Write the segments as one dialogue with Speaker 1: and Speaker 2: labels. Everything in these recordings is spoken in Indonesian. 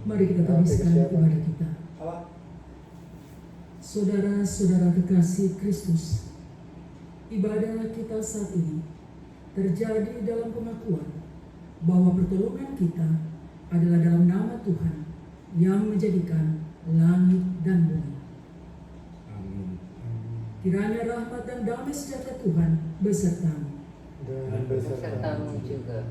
Speaker 1: Mari kita tuliskan kepada kita. Saudara-saudara kekasih Kristus, ibadah kita saat ini terjadi dalam pengakuan bahwa pertolongan kita adalah dalam nama Tuhan yang menjadikan langit dan bumi.
Speaker 2: Amin.
Speaker 1: Kiranya rahmat dan damai sejahtera Tuhan besertamu.
Speaker 3: Dan besertamu juga.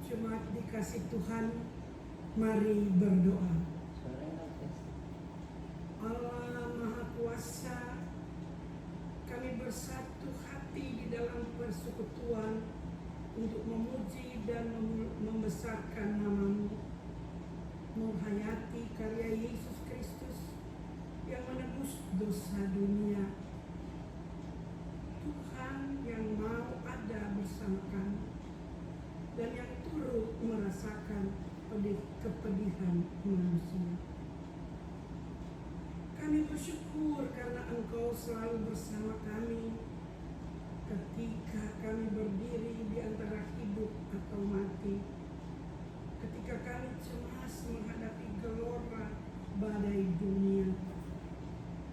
Speaker 1: Jemaat dikasih Tuhan, mari berdoa. Allah Maha Kuasa, kami bersatu hati di dalam persekutuan untuk memuji dan membesarkan nama-Mu, menghayati karya Yesus Kristus yang menebus dosa dunia. Tuhan yang mau ada bersama kami dan yang turut merasakan kepedihan manusia. Kami bersyukur karena Engkau selalu bersama kami ketika kami berdiri di antara hidup atau mati, ketika kami cemas menghadapi gelora badai dunia,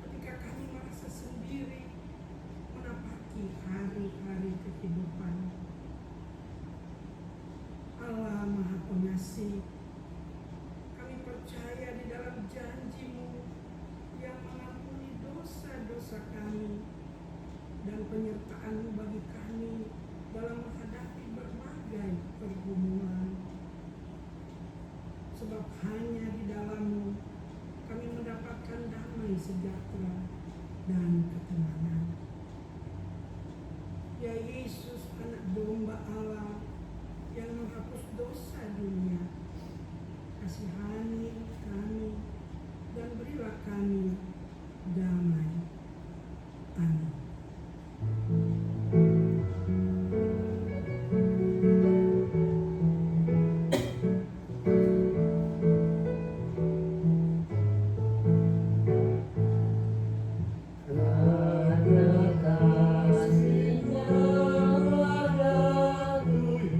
Speaker 1: ketika kami merasa sendiri menapaki hari-hari kehidupan. Allah Maha Pengasih, kami percaya di dalam janji-Mu yang mengampuni dosa-dosa kami dan penyertaan-Mu bagi kami dalam menghadapi berbagai pergumulan. Sebab hanya di dalam-Mu kami mendapatkan damai sejahtera dan ketenangan. Ya Yesus, anak domba Allah yang menghapus dosa dunia, kasihani kami dan berilah kami damai. Amin.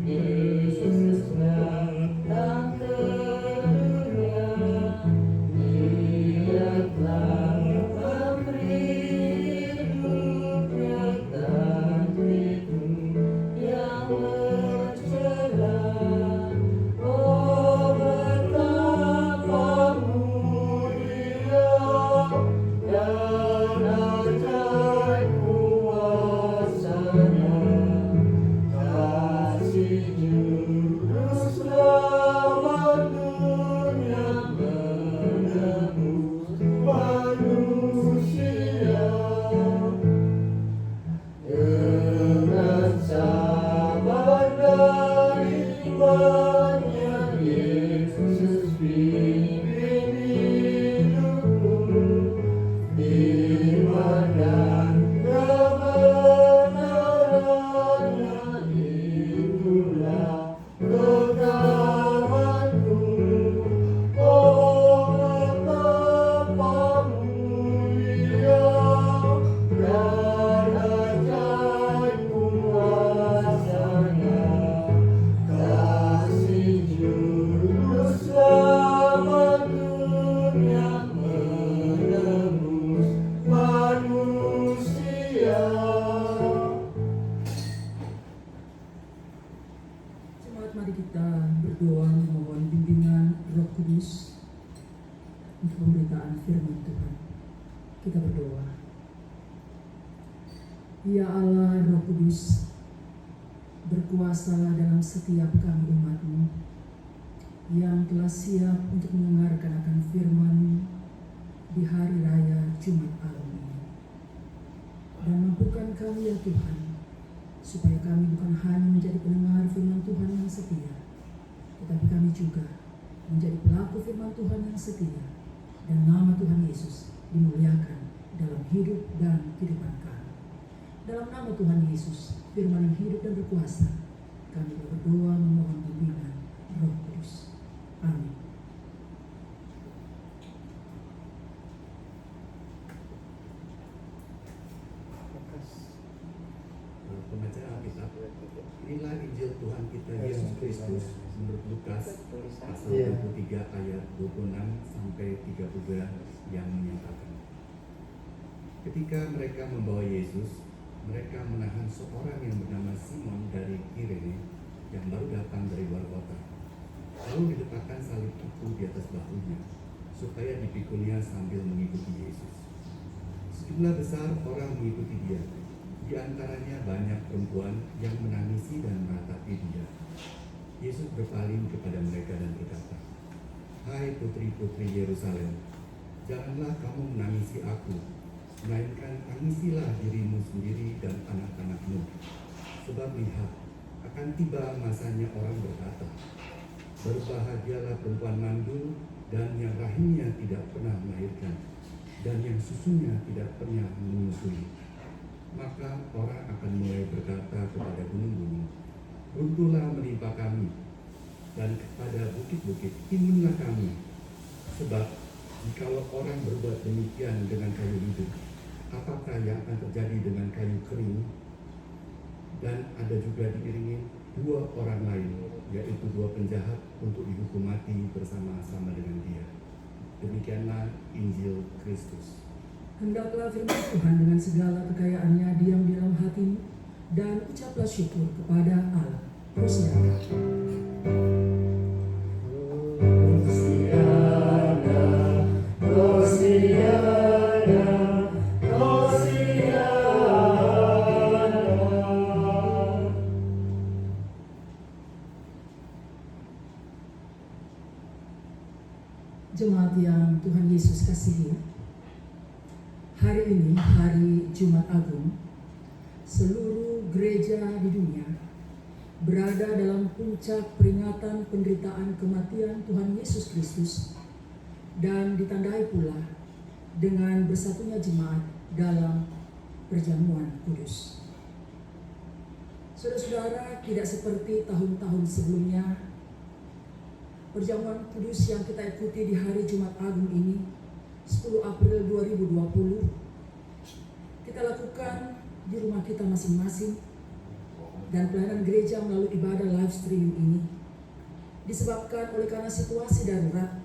Speaker 3: Yesus datang ke dunia.
Speaker 1: Ya Allah Roh Kudus, berkuasalah dalam setiap kami umat-Mu yang telah siap untuk mendengarkan akan firman di hari raya Jumat Agung ini. Dan mampukan kami ya Tuhan, supaya kami bukan hanya menjadi pendengar firman Tuhan yang setia, tetapi kami juga menjadi pelaku firman Tuhan yang setia, dan nama Tuhan Yesus dimuliakan dalam hidup dan kehidupan kami. Dalam nama Tuhan Yesus, firman yang hidup dan berkuasa, kami berdoa memohon bimbingan Roh Kudus. Amin.
Speaker 2: Pembacaan Alkitab. Inilah Injil Tuhan kita Yesus Kristus menurut Lukas pasal 23 ayat 26 sampai 33 yang menyatakan, ketika mereka membawa Yesus, mereka menahan seorang yang bernama Simon dari Kirene yang baru datang dari luar kota. Lalu diletakkan salib itu di atas bahunya, supaya dipikulinya sambil mengikuti Yesus. Sejumlah besar orang mengikuti dia. Di antaranya banyak perempuan yang menangisi dan meratapi dia. Yesus berpaling kepada mereka dan berkata, "Hai putri-putri Yerusalem, janganlah kamu menangisi aku, melainkan tangisilah dirimu sendiri dan anak-anakmu. Sebab lihat, akan tiba masanya orang berkata, berbahagialah perempuan mandul dan yang rahimnya tidak pernah melahirkan, dan yang susunya tidak pernah menyusui. Maka orang akan mulai berkata kepada gunung-gunung, runtuhlah menimpa kami, dan kepada bukit-bukit, timbunlah kami. Sebab jikalau orang berbuat demikian dengan kayu hidup, apakah yang akan terjadi dengan kayu kering? Dan ada juga diiringi dua orang lain, yaitu dua penjahat, untuk dihukum mati bersama-sama dengan dia." Demikianlah Injil Kristus.
Speaker 1: Hendaklah firman Tuhan dengan segala kekayaannya diam di dalam hatimu, dan ucaplah syukur kepada Allah. Hosiana. Hosiana, Hosiana, Hosiana. Jemaat yang Tuhan Yesus kasihi, hari ini, hari Jumat Agung, seluruh gereja di dunia berada dalam puncak peringatan penderitaan kematian Tuhan Yesus Kristus, dan ditandai pula dengan bersatunya jemaat dalam perjamuan kudus. Saudara-saudara, tidak seperti tahun-tahun sebelumnya, perjamuan kudus yang kita ikuti di hari Jumat Agung ini 10 April 2020 kita lakukan di rumah kita masing-masing, dan pelayanan gereja melalui ibadah live streaming ini disebabkan oleh karena situasi darurat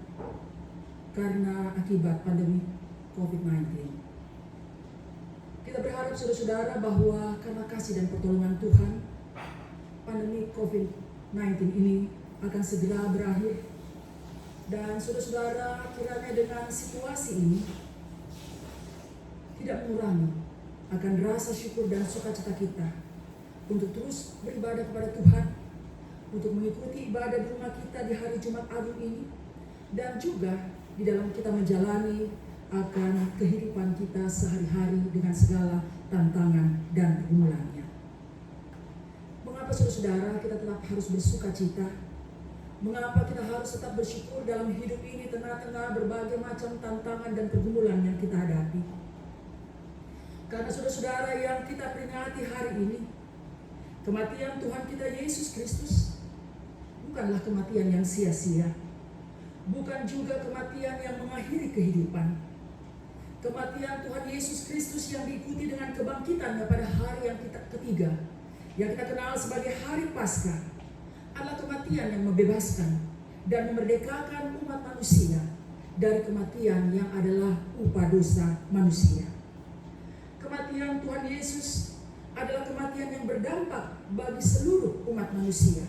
Speaker 1: karena akibat pandemi COVID-19. Kita berharap saudara-saudara bahwa karena kasih dan pertolongan Tuhan, pandemi COVID-19 ini akan segera berakhir. Dan saudara-saudara, kiranya dengan situasi ini tidak mengurangi akan rasa syukur dan sukacita kita untuk terus beribadah kepada Tuhan, untuk mengikuti ibadah di rumah kita di hari Jumat Agung ini, dan juga di dalam kita menjalani akan kehidupan kita sehari-hari dengan segala tantangan dan pergumulannya. Mengapa saudara-saudara kita tetap harus bersukacita? Mengapa kita harus tetap bersyukur dalam hidup ini tengah-tengah berbagai macam tantangan dan pergumulan yang kita hadapi? Karena saudara-saudara, yang kita peringati hari ini, kematian Tuhan kita Yesus Kristus bukanlah kematian yang sia-sia, bukan juga kematian yang mengakhiri kehidupan. Kematian Tuhan Yesus Kristus yang diikuti dengan kebangkitannya pada hari yang ketiga, yang kita kenal sebagai hari Paskah, adalah kematian yang membebaskan dan memerdekakan umat manusia dari kematian yang adalah upah dosa manusia. Kematian Tuhan Yesus adalah kematian yang berdampak bagi seluruh umat manusia.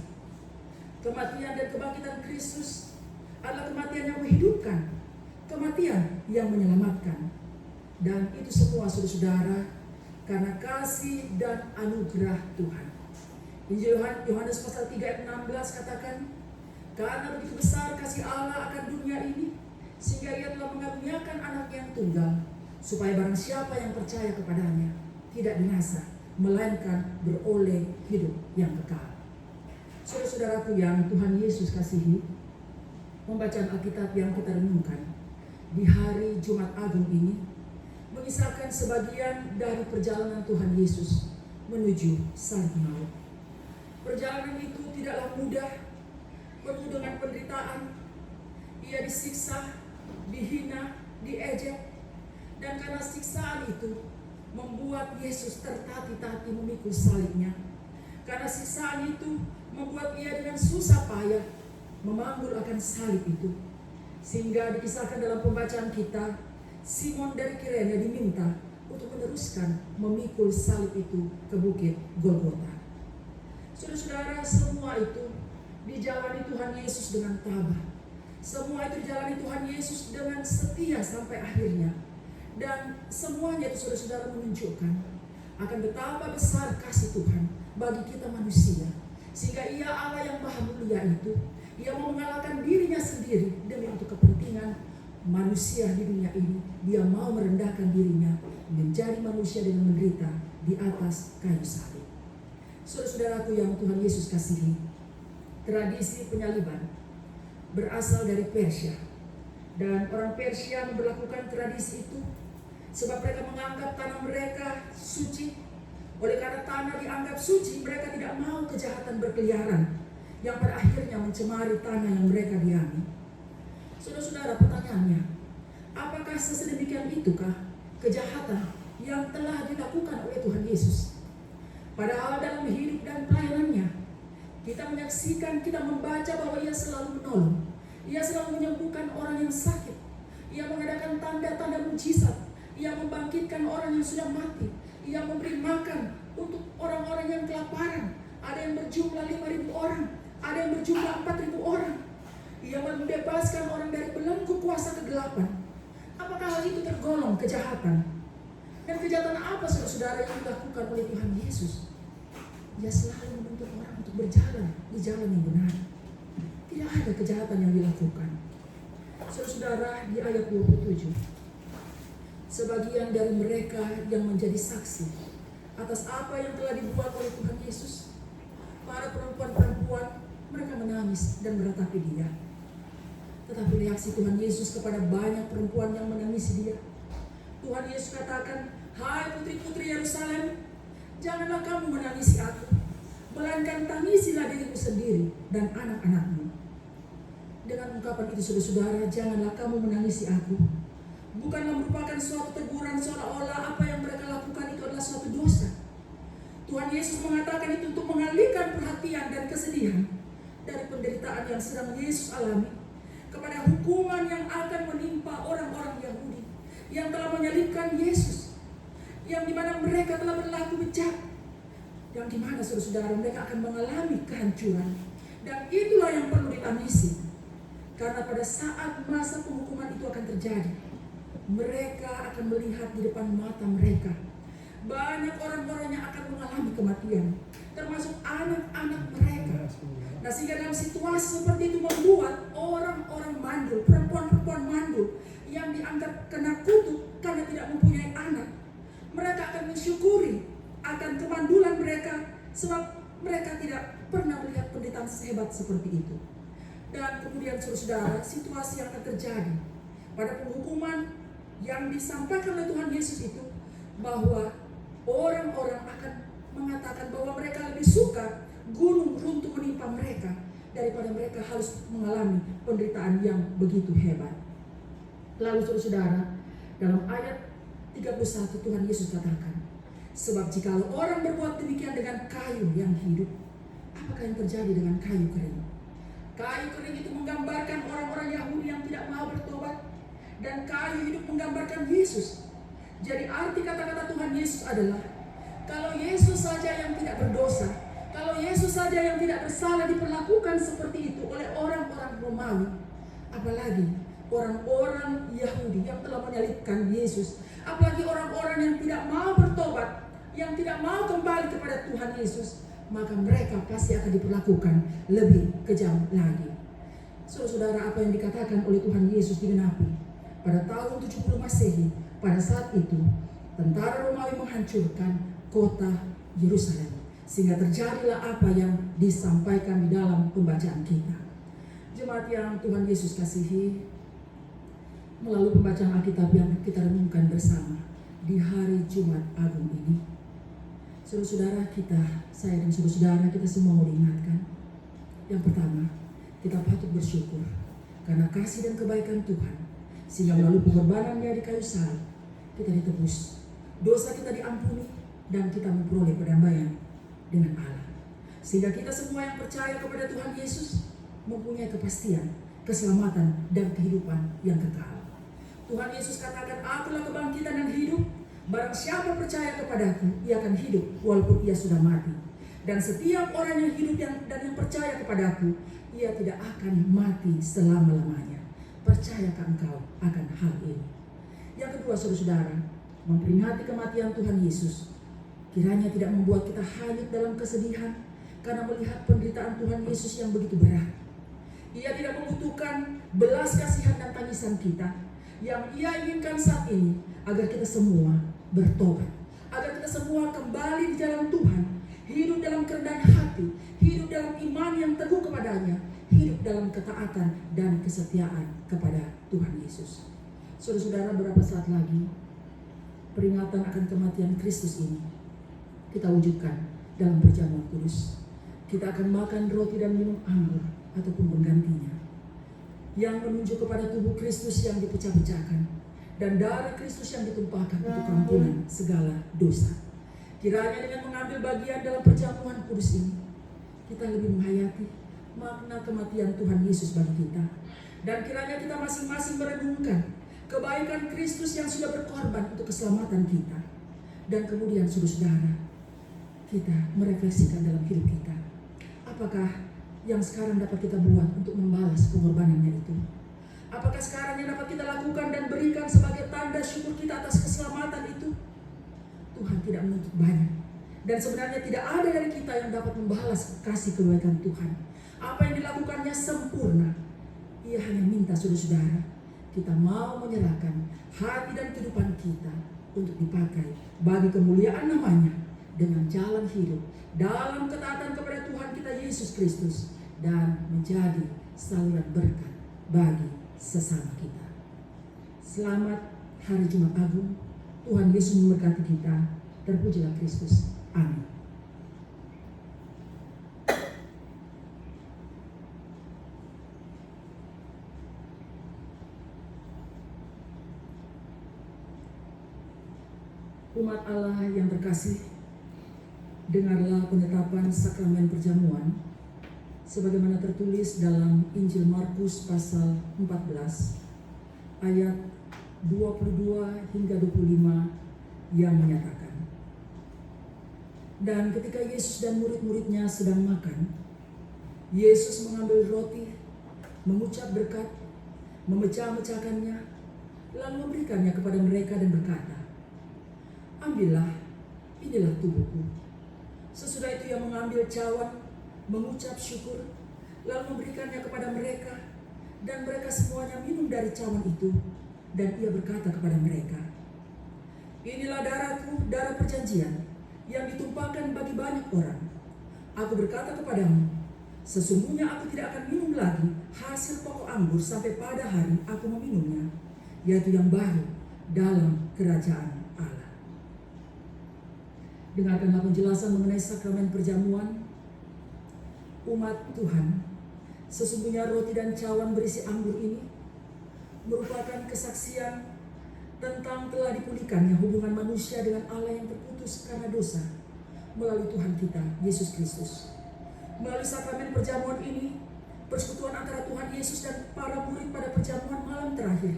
Speaker 1: Kematian dan kebangkitan Kristus adalah kematian yang menghidupkan, kematian yang menyelamatkan. Dan itu semua saudara-saudara karena kasih dan anugerah Tuhan. Injil Yohanes pasal 3 ayat 16 katakan, karena begitu besar kasih Allah akan dunia ini, sehingga ia telah mengaruniakan anaknya yang tunggal, supaya barang siapa yang percaya kepadanya tidak binasa, melainkan beroleh hidup yang kekal. Saudara-saudaraku yang Tuhan Yesus kasihi, pembacaan Alkitab yang kita renungkan di hari Jumat Agung ini mengisahkan sebagian dari perjalanan Tuhan Yesus menuju salib maut. Perjalanan itu tidaklah mudah, penuh dengan penderitaan. Ia disiksa, dihina, diejek, dan karena siksaan itu membuat Yesus tertati-tati memikul salibnya. Karena siksaan itu membuat ia dengan susah payah memanggul akan salib itu. Sehingga dikisahkan dalam pembacaan kita, Simon dari Kirene diminta untuk meneruskan memikul salib itu ke bukit Golgota. Saudara-saudara, semua itu dijalani Tuhan Yesus dengan tabah. Semua itu dijalani Tuhan Yesus dengan setia sampai akhirnya. Dan semuanya itu saudara-saudara menunjukkan akan betapa besar kasih Tuhan bagi kita manusia. Sehingga ia Allah yang maha mulia itu, ia mau mengalahkan dirinya sendiri demi untuk kepentingan manusia di dunia ini. Dia mau merendahkan dirinya menjadi manusia dengan menderita di atas kayu salib. Saudara-saudaraku yang Tuhan Yesus kasihi, tradisi penyaliban berasal dari Persia, dan orang Persia memperlakukan tradisi itu sebab mereka menganggap tanah mereka suci. Oleh karena tanah dianggap suci, mereka tidak mau kejahatan berkeliaran yang pada akhirnya mencemari tanah yang mereka diami. Saudara-saudara, pertanyaannya, apakah sesedemikian itukah kejahatan yang telah dilakukan oleh Tuhan Yesus? Padahal dalam hidup dan pelayanannya, kita menyaksikan, kita membaca bahwa ia selalu menolong. Ia selalu menyembuhkan orang yang sakit. Ia mengadakan tanda-tanda mujizat. Ia membangkitkan orang yang sudah mati. Ia memberi makan untuk orang-orang yang kelaparan. Ada yang berjumlah 5.000 orang. Ada yang berjumlah 4.000 orang. Ia membebaskan orang dari belenggu kuasa kegelapan. Apakah hal itu tergolong kejahatan? Dan kejahatan apa saudara-saudara yang dilakukan oleh Tuhan Yesus? Ia selalu menuntut orang untuk berjalan di jalan yang benar. Tidak ada kejahatan yang dilakukan. Saudara-saudara, di ayat 27, sebagian dari mereka yang menjadi saksi atas apa yang telah dibuat oleh Tuhan Yesus, para perempuan-perempuan, mereka menangis dan meratapi dia. Tetapi reaksi Tuhan Yesus kepada banyak perempuan yang menangisi dia, Tuhan Yesus katakan, hai putri-putri Yerusalem, janganlah kamu menangisi aku, melainkan tangisilah dirimu sendiri dan anak-anakmu. Dengan ungkapan itu saudara-saudara, janganlah kamu menangisi aku, bukanlah merupakan suatu teguran seolah-olah apa yang mereka lakukan itu adalah suatu dosa. Tuhan Yesus mengatakan itu untuk mengalihkan perhatian dan kesedihan dari penderitaan yang sedang Yesus alami kepada hukuman yang akan menimpa orang-orang Yahudi yang telah menyalibkan Yesus, yang dimana mereka telah berlaku bejat, yang dimana saudara-saudara mereka akan mengalami kehancuran. Dan itulah yang perlu ditangisi, karena pada saat masa penghukuman itu akan terjadi, mereka akan melihat di depan mata mereka banyak orang-orang yang akan mengalami kematian, termasuk anak-anak mereka. Nah, sehingga dalam situasi seperti itu membuat orang-orang mandul, perempuan-perempuan mandul yang dianggap kena kutuk karena tidak mempunyai anak, mereka akan mensyukuri akan kemandulan mereka, sebab mereka tidak pernah melihat penderitaan sehebat seperti itu. Dan kemudian saudara, situasi yang akan terjadi pada penghukuman yang disampaikan oleh Tuhan Yesus itu, bahwa orang-orang akan mengatakan bahwa mereka lebih suka gunung runtuh menimpa mereka daripada mereka harus mengalami penderitaan yang begitu hebat. Lalu saudara, dalam ayat 31 Tuhan Yesus katakan, sebab jikalau orang berbuat demikian dengan kayu yang hidup, apakah yang terjadi dengan kayu kering? Kayu kering itu menggambarkan orang-orang Yahudi yang tidak mau bertobat, dan kayu hidup menggambarkan Yesus. Jadi arti kata-kata Tuhan Yesus adalah, kalau Yesus saja yang tidak berdosa, kalau Yesus saja yang tidak bersalah diperlakukan seperti itu oleh orang-orang Romawi, apalagi orang-orang Yahudi yang telah menyalibkan Yesus, apalagi orang-orang yang tidak mau bertobat, yang tidak mau kembali kepada Tuhan Yesus, maka mereka pasti akan diperlakukan lebih kejam lagi. Saudara-saudara, apa yang dikatakan oleh Tuhan Yesus digenapi pada tahun 70 Masehi. Pada saat itu tentara Romawi menghancurkan kota Yerusalem, sehingga terjadilah apa yang disampaikan di dalam pembacaan kita. Jemaat yang Tuhan Yesus kasihi, melalui pembacaan Alkitab yang kita renungkan bersama di hari Jumat Agung ini, saudara-saudara kita, saya dan saudara-saudara kita semua mau diingatkan. Yang pertama, kita patut bersyukur karena kasih dan kebaikan Tuhan, sehingga melalui pengorbanannya di kayu salib kita ditebus, dosa kita diampuni, dan kita memperoleh perdamaian dengan Allah. Sehingga kita semua yang percaya kepada Tuhan Yesus mempunyai kepastian, keselamatan, dan kehidupan yang kekal. Tuhan Yesus katakan, "Akulah kebangkitan dan hidup. Barang siapa percaya kepadaku, ia akan hidup walaupun ia sudah mati. Dan setiap orang yang hidup dan yang percaya kepadaku, ia tidak akan mati selama-lamanya." Percayakah engkau akan hal ini? Yang kedua, saudara-saudara, memperingati kematian Tuhan Yesus kiranya tidak membuat kita hanyut dalam kesedihan karena melihat penderitaan Tuhan Yesus yang begitu berat. Ia tidak membutuhkan belas kasihan dan tangisan kita. Yang Ia inginkan saat ini agar kita semua bertobat, agar kita semua kembali di jalan Tuhan, hidup dalam kerendahan hati, hidup dalam iman yang teguh kepadanya, hidup dalam ketaatan dan kesetiaan kepada Tuhan Yesus. Saudara-saudara, beberapa saat lagi peringatan akan kematian Kristus ini kita wujudkan dalam perjamuan kudus. Kita akan makan roti dan minum anggur ataupun menggantinya, yang menunjuk kepada tubuh Kristus yang dipecah-pecahkan dan darah Kristus yang ditumpahkan untuk ampunan segala dosa. Kiranya dengan mengambil bagian dalam perjamuan kudus ini, kita lebih menghayati makna kematian Tuhan Yesus bagi kita, dan kiranya kita masing-masing merenungkan kebaikan Kristus yang sudah berkorban untuk keselamatan kita. Dan kemudian saudara-saudara, kita merefleksikan dalam hidup kita, apakah yang sekarang dapat kita buat untuk membalas pengorbanannya itu? Apakah sekarang yang dapat kita lakukan dan berikan sebagai tanda syukur kita atas keselamatan itu? Tuhan tidak menuntut banyak, dan sebenarnya tidak ada dari kita yang dapat membalas kasih kebaikan Tuhan. Apa yang dilakukannya sempurna. Ia hanya minta saudara-saudara, kita mau menyerahkan hati dan kehidupan kita untuk dipakai bagi kemuliaan namanya, dengan jalan hidup dalam ketaatan kepada Tuhan kita Yesus Kristus, dan menjadi saluran berkat bagi sesama kita. Selamat hari Jumat Agung. Tuhan Yesus memberkati kita. Terpujilah Kristus. Amin. Umat Allah yang terkasih, dengarlah penetapan sakramen perjamuan sebagaimana tertulis dalam Injil Markus pasal 14 ayat 22 hingga 25 yang menyatakan, "Dan ketika Yesus dan murid-muridnya sedang makan, Yesus mengambil roti, mengucap berkat, memecah-mecahkannya, lalu memberikannya kepada mereka dan berkata, 'Ambillah, inilah tubuhku.' Sesudah itu ia mengambil cawan, mengucap syukur, lalu memberikannya kepada mereka, dan mereka semuanya minum dari cawan itu. Dan ia berkata kepada mereka, 'Inilah darahku, darah perjanjian, yang ditumpahkan bagi banyak orang. Aku berkata kepadamu, sesungguhnya aku tidak akan minum lagi hasil pokok anggur sampai pada hari aku meminumnya, yaitu yang baru dalam kerajaan Allah.'" Dengarkanlah penjelasan mengenai sakramen perjamuan. Umat Tuhan, sesungguhnya roti dan cawan berisi anggur ini merupakan kesaksian tentang telah dipulihkannya hubungan manusia dengan Allah yang terputus karena dosa melalui Tuhan kita Yesus Kristus. Melalui sakramen perjamuan ini, persekutuan antara Tuhan Yesus dan para murid pada perjamuan malam terakhir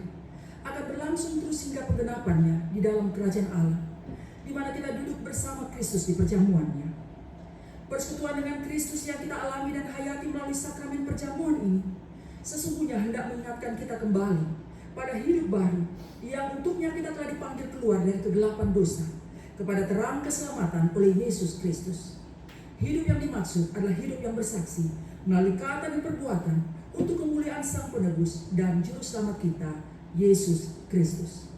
Speaker 1: akan berlangsung terus hingga penggenapannya di dalam kerajaan Allah, di mana kita duduk bersama Kristus di perjamuannya. Persekutuan dengan Kristus yang kita alami dan hayati melalui sakramen perjamuan ini sesungguhnya hendak mengingatkan kita kembali pada hidup baru yang untuknya kita telah dipanggil keluar dari kegelapan dosa, kepada terang keselamatan oleh Yesus Kristus. Hidup yang dimaksud adalah hidup yang bersaksi melalui kata dan perbuatan untuk kemuliaan Sang Penebus dan Juru Selamat kita, Yesus Kristus.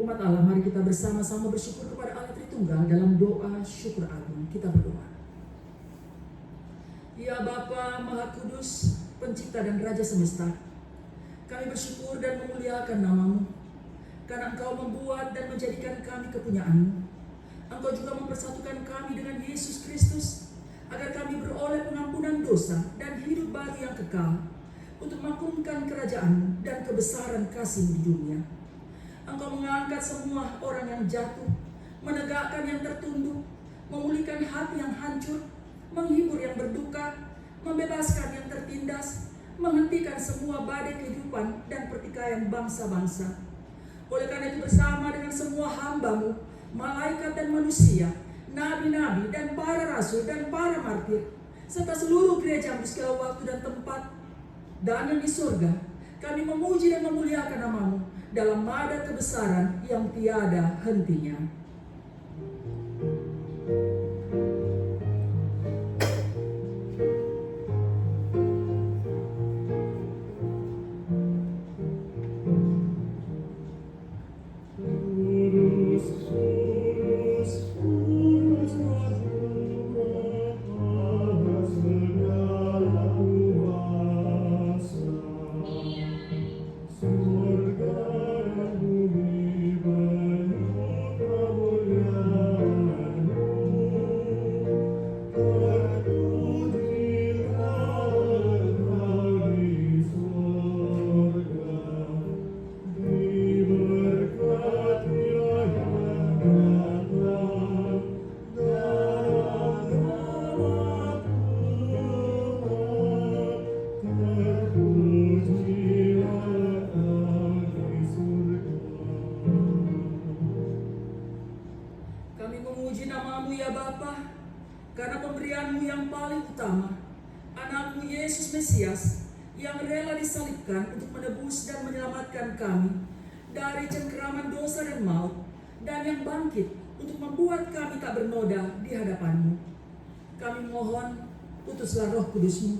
Speaker 1: Umat Allah, mari kita bersama-sama bersyukur kepada Allah Tritunggal dalam doa syukur agung. Kita berdoa. Ya Bapa Maha Kudus, Pencipta dan Raja Semesta, kami bersyukur dan memuliakan nama-Mu, karena Engkau membuat dan menjadikan kami kepunyaan-Mu. Engkau juga mempersatukan kami dengan Yesus Kristus, agar kami beroleh pengampunan dosa dan hidup baru yang kekal, untuk maklumkan kerajaan dan kebesaran kasih di dunia. Engkau mengangkat semua orang yang jatuh, menegakkan yang tertunduk, memulihkan hati yang hancur, menghibur yang berduka, membebaskan yang tertindas, menghentikan semua badai kehidupan dan pertikaian bangsa-bangsa. Oleh karena itu bersama dengan semua hamba-Mu, malaikat dan manusia, nabi-nabi dan para rasul dan para martir, serta seluruh gereja di segala waktu dan tempat, dan yang di surga, kami memuji dan memuliakan nama-Mu dalam mada kebesaran yang tiada hentinya. Karena pemberian-Mu yang paling utama, anak-Mu Yesus Mesias, yang rela disalibkan untuk menebus dan menyelamatkan kami dari cengkeraman dosa dan maut, dan yang bangkit untuk membuat kami tak bernoda di hadapan-Mu. Kami mohon, utuslah Roh Kudus-Mu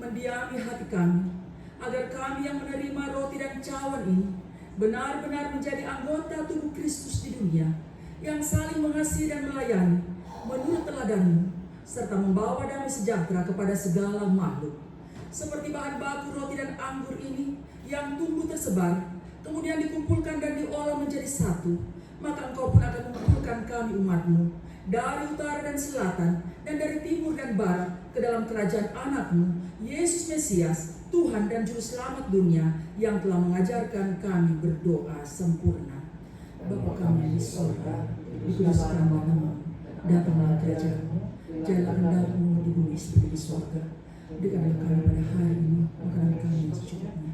Speaker 1: mendiami hati kami, agar kami yang menerima roti dan cawan ini benar-benar menjadi anggota tubuh Kristus di dunia, yang saling mengasihi dan melayani menurut teladan-Mu, serta membawa damai sejahtera kepada segala makhluk. Seperti bahan baku roti dan anggur ini yang tumbuh tersebar, kemudian dikumpulkan dan diolah menjadi satu, maka Engkau pun akan mengumpulkan kami umat-Mu dari utara dan selatan, dan dari timur dan barat ke dalam kerajaan anak-Mu, Yesus Mesias, Tuhan dan Juru Selamat dunia, yang telah mengajarkan kami berdoa sempurna. Bapa kami yang di sorga, dikuduskanlah nama-Mu, datanglah kerajaan-Mu, jadilah kehendak-Mu di bumi seperti di sorga. Berikanlah kami pada hari ini makanan kami yang secukupnya,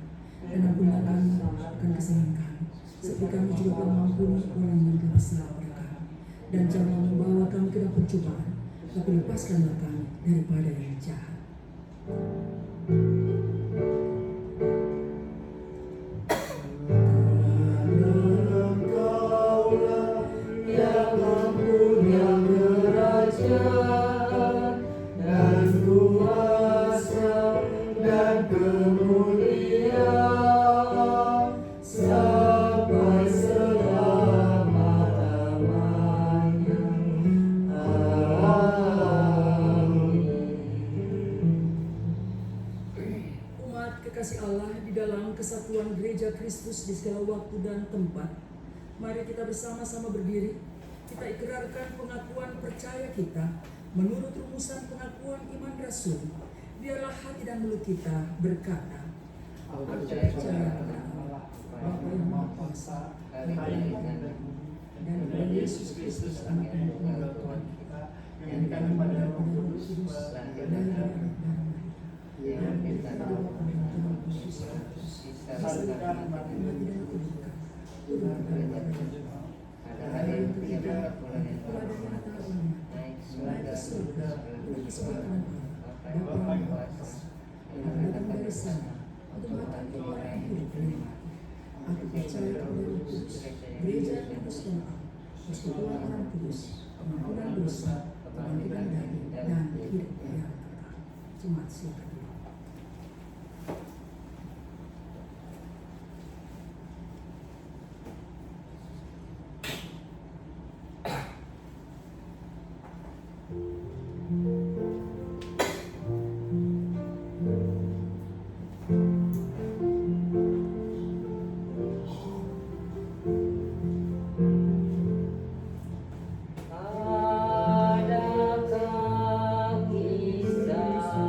Speaker 1: dan ampunilah kami akan kesalahan kami, seperti kami juga telah mengampuni orang yang telah bersalah pada kami. Dan janganlah membawa kami ke dalam pencobaan, tapi lepaskanlah kami daripada yang jahat. Kekasih Allah di dalam kesatuan gereja Kristus di segala waktu dan tempat, mari kita bersama-sama berdiri. Kita ikrarkan pengakuan percaya kita menurut rumusan pengakuan iman Rasul. Biarlah hati dan mulut kita berkata,
Speaker 3: Aku percaya
Speaker 1: kepada Allah, Bapa yang Maha Kuasa, dan kepada Yesus Kristus Anak yang tunggal Tuhan kita, yang dikandung pada Roh Kudus, dan
Speaker 3: yang kita disalibkan mati dan dikuburkan. Pada hari yang ketiga pulang yang naik ke surga untuk disebutkan Bapa yang kuasa yang datang dari sana untuk membantu orang yang hidup dan mati. Aku percaya kepada Roh Kudus, gereja yang kudus dan am,
Speaker 1: persekutuan Roh Kudus, pengampunan dosa, kebangkitan daging, dan hidup yang kekal. Jemaat silakan.
Speaker 3: Adakah kisah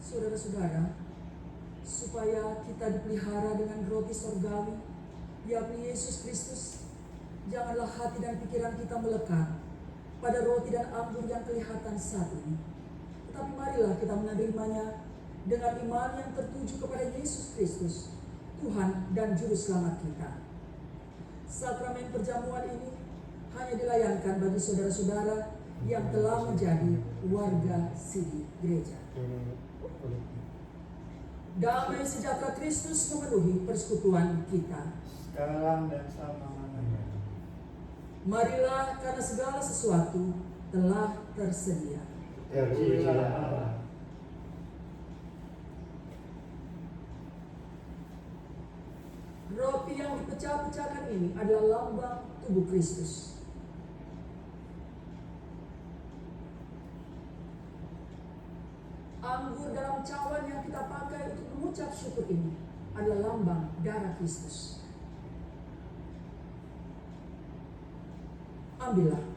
Speaker 1: Saudara-saudara, supaya kita dipelihara dengan roti sorgawi, yakni Yesus Kristus, janganlah hati dan pikiran kita melekat pada roti dan anggur yang kelihatan saat ini. Tetapi marilah kita menerimanya dengan iman yang tertuju kepada Yesus Kristus, Tuhan dan Juru Selamat kita. Sakramen perjamuan ini hanya dilayankan bagi saudara-saudara yang telah menjadi warga siri gereja. Damai sejahtera Kristus memenuhi persekutuan kita.
Speaker 4: Sekarang dan selama-lamanya.
Speaker 1: Marilah karena segala sesuatu telah tersedia.
Speaker 4: Terpujilah Allah.
Speaker 1: Roti yang dipecah-pecahkan ini adalah lambang tubuh Kristus. Anggur dalam cawan yang kita pakai untuk mengucap syukur ini adalah lambang darah Kristus. Ambillah.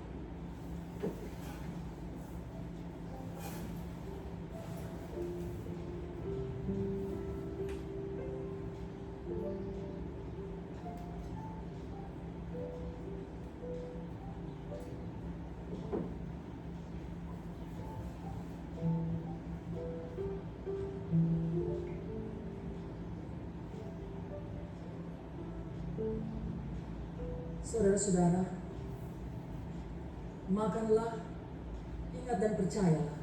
Speaker 1: Saudara-saudara, makanlah, ingat dan percayalah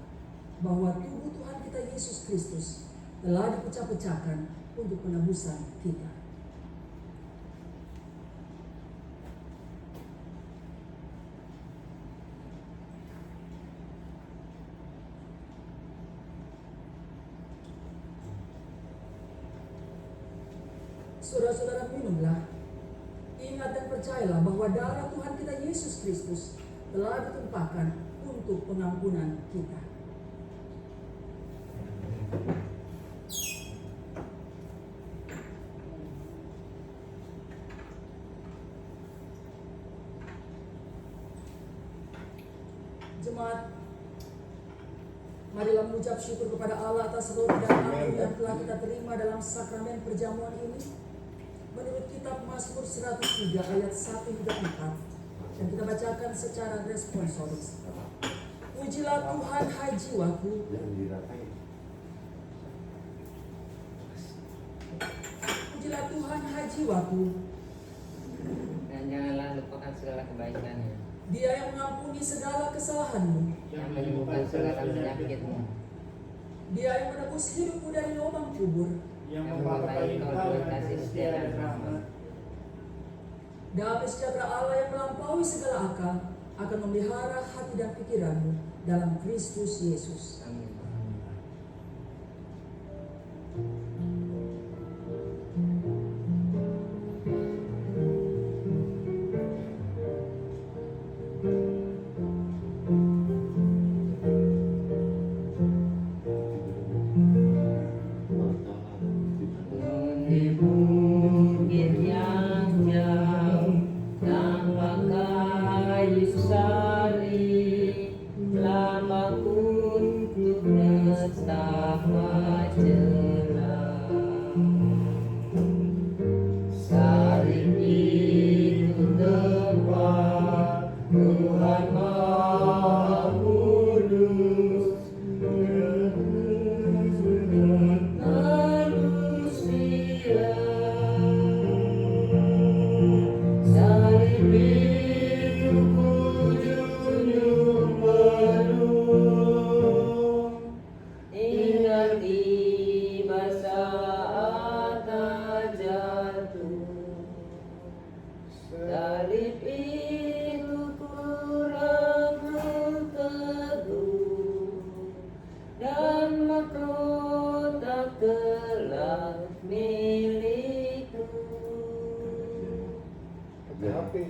Speaker 1: bahwa tubuh Tuhan kita Yesus Kristus telah dipecah-pecahkan untuk penebusan kita. Saudara-saudara, minumlah. Ingat dan percayalah bahwa darah Tuhan kita Yesus Kristus telah ditumpahkan untuk pengampunan kita. Jemaat, marilah mengucap syukur kepada Allah atas roti dan anggur yang telah kita terima dalam sakramen perjamuan ini. Menurut kitab Mazmur 103 ayat 1 hingga 4, dan kita bacakan secara responsoris. Pujilah Tuhan, hai jiwaku. Pujilah Tuhan, hai jiwaku.
Speaker 3: Dan janganlah lupakan segala kebaikannya,
Speaker 1: Dia yang mengampuni segala kesalahanmu,
Speaker 3: yang menyembuhkan segala penyakitmu,
Speaker 1: Dia yang menebus hidupmu dari lubang kubur,
Speaker 4: Yang
Speaker 3: yang
Speaker 4: mewarnai
Speaker 3: memperbaiki
Speaker 4: engkau
Speaker 3: dengan
Speaker 4: dengan
Speaker 3: kasih setia dan rahmat.
Speaker 1: Damai sejahtera Allah yang melampaui segala akal akan memelihara hati dan pikiranmu dalam Kristus Yesus.
Speaker 3: Amin. di bukit yang jauh tanpa kayu salib, lambang untuk nestapa jelas. Salib itu tempat Tuhan Maha Kudus manusia. Salib itu kunjung penuh, ingat tiba saat jatuh. Salib itu kurang teguh dan mahkota kelak milikku.
Speaker 4: Tapi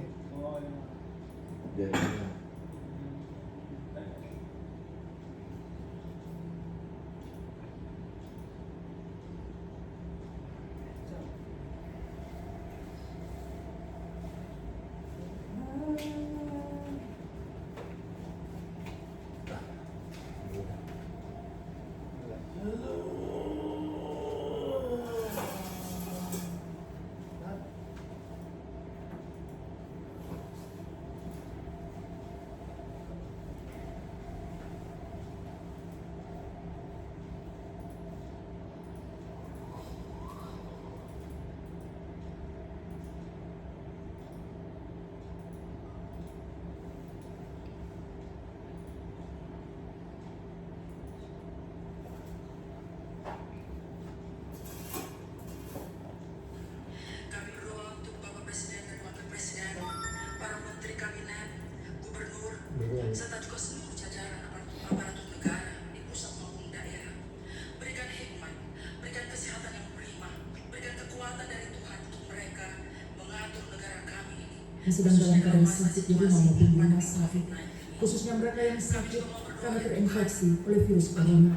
Speaker 1: Kami berdoa untuk Bapak Presiden dan Wakil Presiden, para Menteri Kabinet, Gubernur, serta juga seluruh jajaran aparatur negara di pusat maupun daerah. Berikan hikmat, berikan kesehatan yang prima, berikan kekuatan dari Tuhan untuk mereka mengatur negara kami ini. Yang sedang dalam keadaan sakit di rumah maupun di rumah sakit, khususnya mereka yang sakit karena terinfeksi oleh virus corona.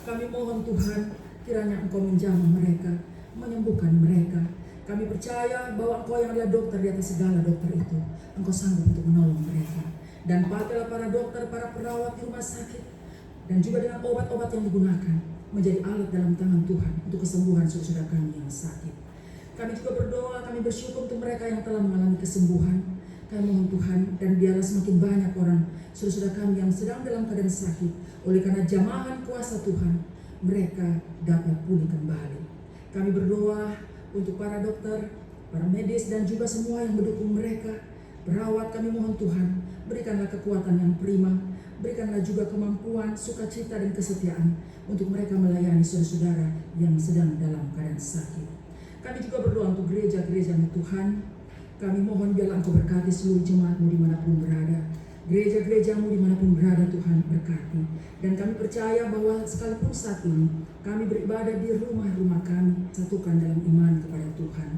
Speaker 1: Kami mohon Tuhan, kiranya Engkau menjamah mereka, menyembuhkan mereka. Kami percaya bahwa Engkau yang adalah dokter di atas segala dokter itu, Engkau sanggup untuk menolong mereka. Dan pakailah para dokter, para perawat di rumah sakit, dan juga dengan obat-obat yang digunakan, menjadi alat dalam tangan Tuhan untuk kesembuhan saudara kami yang sakit. Kami juga berdoa, kami bersyukur untuk mereka yang telah mengalami kesembuhan. Kami mohon Tuhan, dan biarlah semakin banyak orang, saudara kami yang sedang dalam keadaan sakit, oleh karena jamahan kuasa Tuhan, mereka dapat pulih kembali. Kami berdoa untuk para dokter, para medis, dan juga semua yang mendukung mereka. Perawat, kami mohon Tuhan, berikanlah kekuatan yang prima, berikanlah juga kemampuan, sukacita, dan kesetiaan untuk mereka melayani saudara-saudara yang sedang dalam keadaan sakit. Kami juga berdoa untuk gereja-gereja Tuhan. Kami mohon biarlah Engkau berkati seluruh jemaat-Mu dimanapun berada. Gereja-gerejamu dimanapun berada, Tuhan berkati. Dan kami percaya bahwa sekalipun saat ini kami beribadah di rumah-rumah kami, satukan dalam iman kepada Tuhan.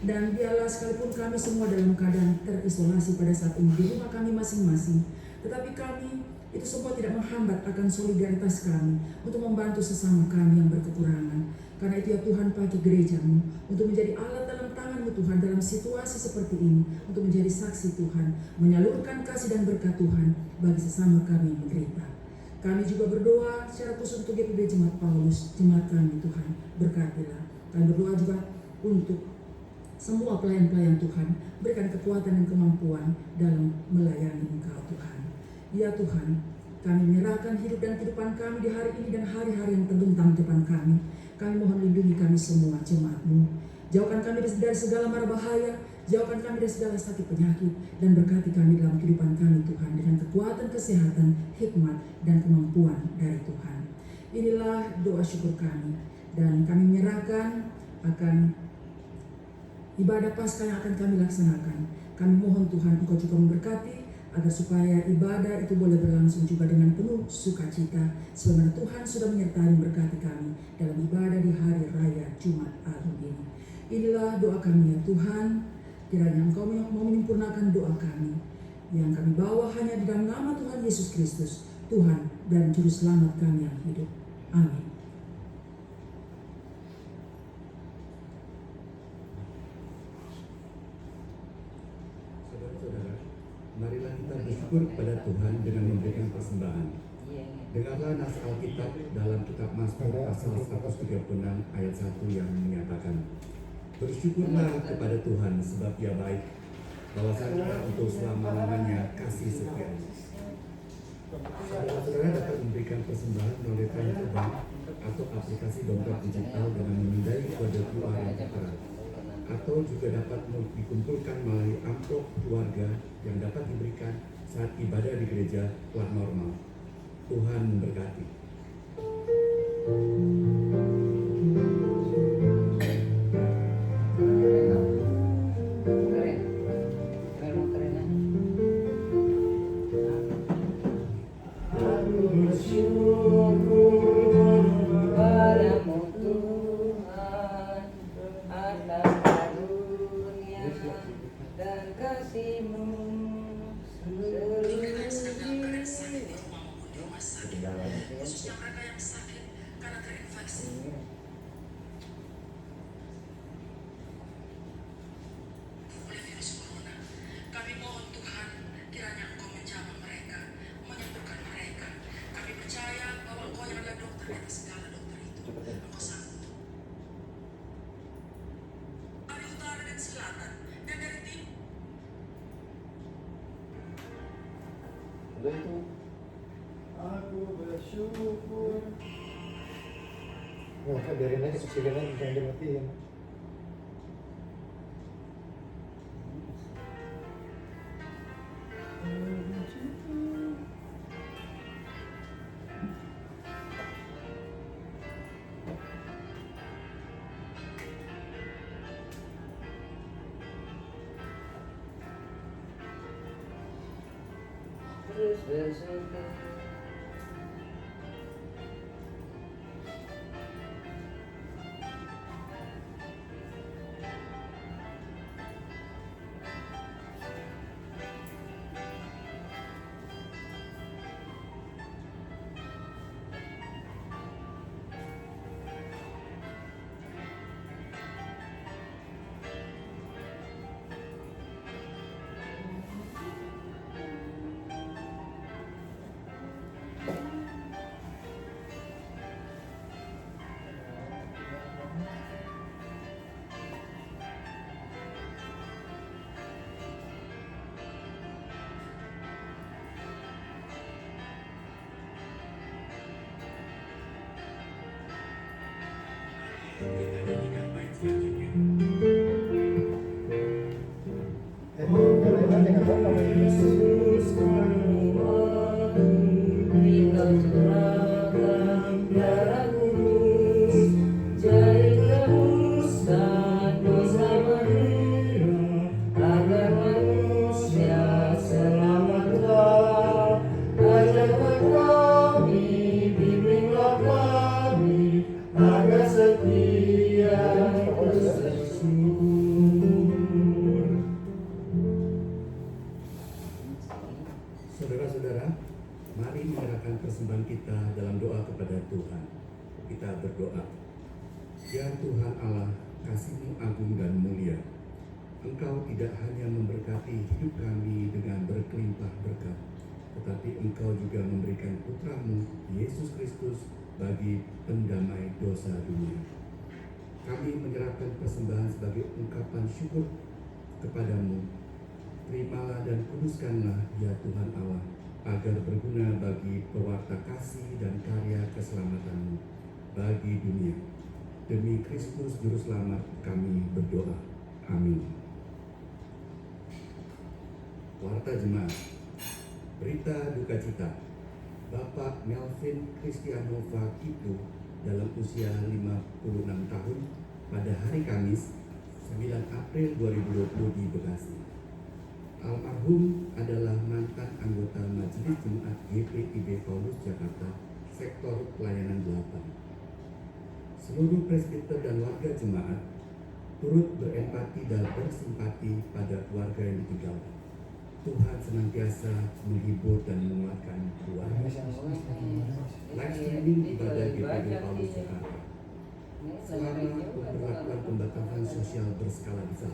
Speaker 1: Dan biarlah sekalipun kami semua dalam keadaan terisolasi pada saat ini di rumah kami masing-masing, tetapi kami itu semua tidak menghambat akan solidaritas kami untuk membantu sesama kami yang berkekurangan. Karena itu ya Tuhan, pakai gerejamu untuk menjadi alat dalam tangan-Mu Tuhan dalam situasi seperti ini, untuk menjadi saksi Tuhan, menyalurkan kasih dan berkat Tuhan bagi sesama kami yang menderita. Kami juga berdoa secara khusus untuk GPB Jemaat Paulus, jemaat kami Tuhan, berkatilah. Kami berdoa juga untuk semua pelayan-pelayan Tuhan, berikan kekuatan dan kemampuan dalam melayani Engkau Tuhan. Ya Tuhan, kami menyerahkan hidup dan kehidupan kami di hari ini dan hari-hari yang terbentang di depan kami. Kami mohon lindungi kami semua jemaat-Mu. Jauhkan kami dari segala mara bahaya, jauhkan kami dari segala sakit penyakit, dan berkati kami dalam kehidupan kami Tuhan dengan kekuatan, kesehatan, hikmat, dan kemampuan dari Tuhan. Inilah doa syukur kami, dan kami menyerahkan akan ibadah Paskah yang akan kami laksanakan. Kami mohon Tuhan Engkau juga memberkati agar supaya ibadah itu boleh berlangsung juga dengan penuh sukacita, sebagaimana Tuhan sudah menyertai berkati kami dalam ibadah di hari raya Jumat Agung ini. Inilah doa kami ya Tuhan, kiranya Engkau mau menyempurnakan doa kami yang kami bawa hanya di dalam nama Tuhan Yesus Kristus, Tuhan dan Juru Selamat kami yang hidup. Amin.
Speaker 2: marilah kita bersyukur kepada Tuhan dengan memberikan persembahan. Dengarlah nas Alkitab dalam kitab Mazmur pasal 136 ayat 1 yang menyatakan, bersyukurlah kepada Tuhan sebab Ia baik, bahwasanya untuk selama-lamanya kasih setia. Saudara dapat memberikan persembahan melalui transfer bank atau aplikasi dompet digital dengan memindai kode QR yang tertera, atau juga dapat dikumpulkan melalui amplop keluarga yang dapat diberikan saat ibadah di gereja telah normal. Tuhan memberkati.
Speaker 4: Aku bersyukur. Nggak, biarin aja kecilin aja, jangan dimatiin.
Speaker 3: Terus bersyukur.
Speaker 2: Kita nyanyikan bait selanjutnya.
Speaker 4: Biarin aja, nggak apa-apa.
Speaker 3: Yesus menolongku, Engkau curahkan darah kudus, jadi tebuskan dosa manusia, agar manusia selamatlah. Ajarkan kami, bimbinglah kami, agar setia terus bersyukur.
Speaker 2: Saudara-saudara, mari menyerahkan persembahan kita dalam doa kepada Tuhan. Kita berdoa. Ya Tuhan Allah, kasih-Mu agung dan mulia. Engkau tidak hanya memberkati hidup kami dengan berkelimpah berkat, tetapi Engkau juga memberikan Putra-Mu, Yesus Kristus, bagi pendamai dosa dunia. Kami menyerahkan persembahan sebagai ungkapan syukur kepadamu. Terimalah dan kuduskanlah ya Tuhan Allah, agar berguna bagi pewarta kasih dan karya keselamatan-Mu bagi dunia. Demi Kristus Juru Selamat kami berdoa. Amin. Warta Jemaat, berita duka cita. Bapak Melvin Cristianova Kitu dalam usia 56 tahun pada hari Kamis 9 April 2020 di Bekasi. Almarhum adalah mantan anggota Majelis Jemaat GPIB Paulus Jakarta, Sektor Pelayanan 8. Seluruh presbiter dan warga jemaat turut berempati dan bersimpati pada keluarga yang ditinggalkan. Tuhan senantiasa menghibur dan menguatkan keluarga. Live streaming ibadah GPIB Paulus Jakarta. Selama pemberlakuan pembatasan sosial berskala besar,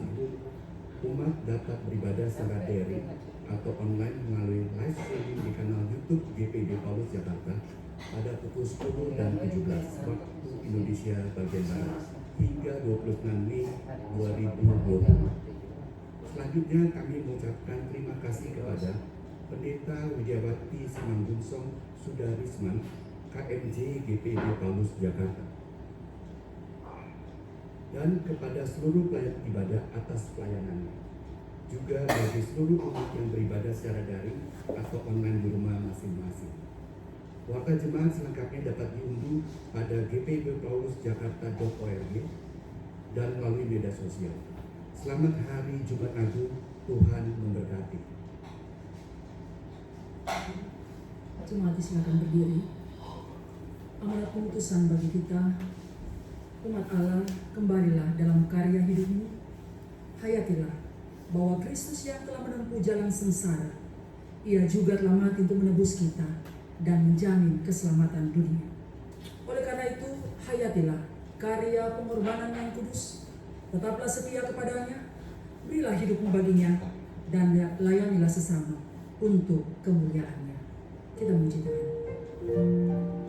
Speaker 2: umat dapat beribadah secara daring atau online melalui live streaming di kanal YouTube GPIB Paulus Jakarta pada pukul 10 dan 17 waktu Indonesia bagian Barat hingga 26 Mei 2020. Selanjutnya kami mengucapkan terima kasih kepada Pendeta Widiawati Simanggungsong Sudarisman, KMJ GPIB Paulus Jakarta, dan kepada seluruh pelayan ibadah atas pelayanannya. Juga bagi seluruh umat yang beribadah secara daring atau online di rumah masing-masing. Warta jemaat selengkapnya dapat diunduh pada gpibpaulus.jakarta.org dan melalui media sosial. Selamat Hari Jumat Agung, Tuhan memberkati.
Speaker 1: Jemaat silakan berdiri. Amanat pemutusan bagi kita, umat Allah, kembalilah dalam karya hidupmu. Hayatilah bahwa Kristus yang telah menempuh jalan sengsara, Ia juga telah mati untuk menebus kita dan menjamin keselamatan dunia. Oleh karena itu, hayatilah karya pengorbanan yang kudus. Tetaplah setia kepadanya, berilah hidupmu baginya, dan layanilah sesama untuk kemuliaannya. Kita memuji Tuhan.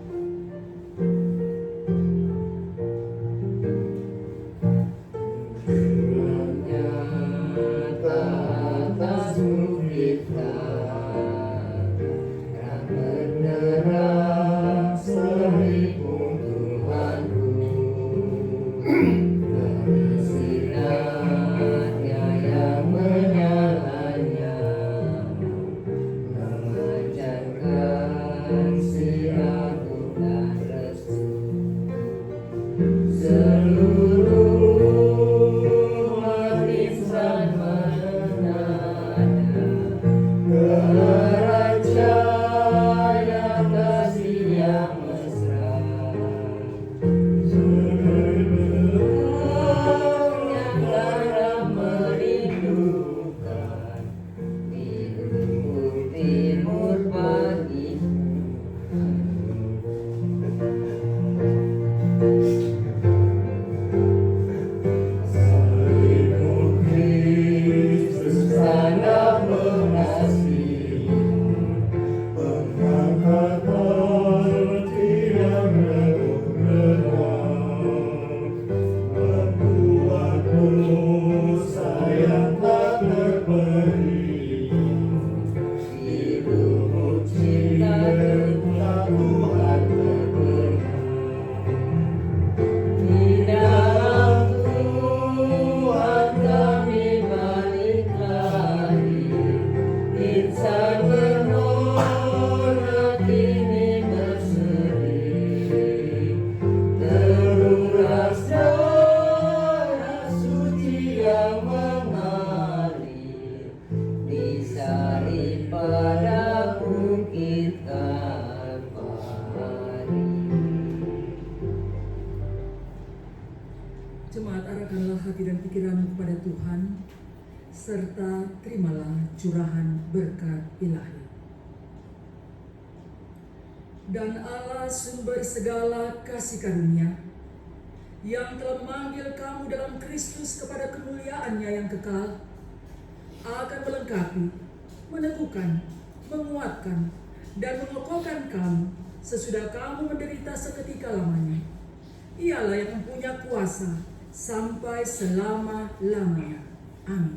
Speaker 1: Jemaat, arahkanlah hati dan pikiranmu kepada Tuhan, serta terimalah curahan berkat ilahi. Dan Allah sumber segala kasih karunia, yang telah memanggil kamu dalam Kristus kepada kemuliaannya yang kekal, akan melengkapi, meneguhkan, menguatkan, dan mengokohkan kamu sesudah kamu menderita seketika lamanya. Ialah yang mempunyai kuasa sampai selama-lamanya. Amin.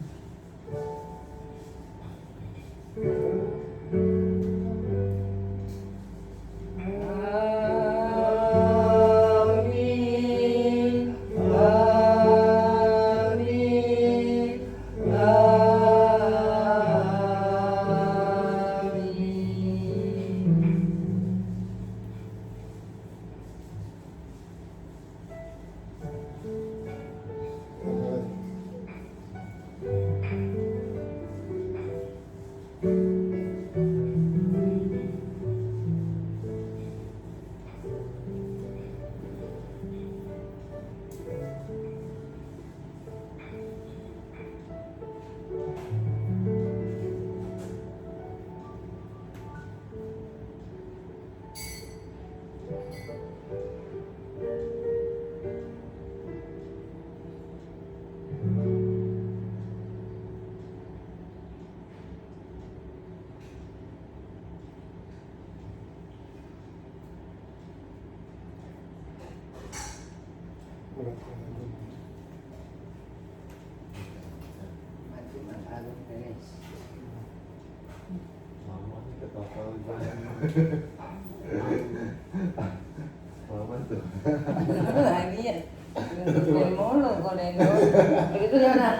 Speaker 5: Mama nih ketawa banget. Mama tuh.
Speaker 3: Lagi ya. Mulu kok nego. Begitu ya nak.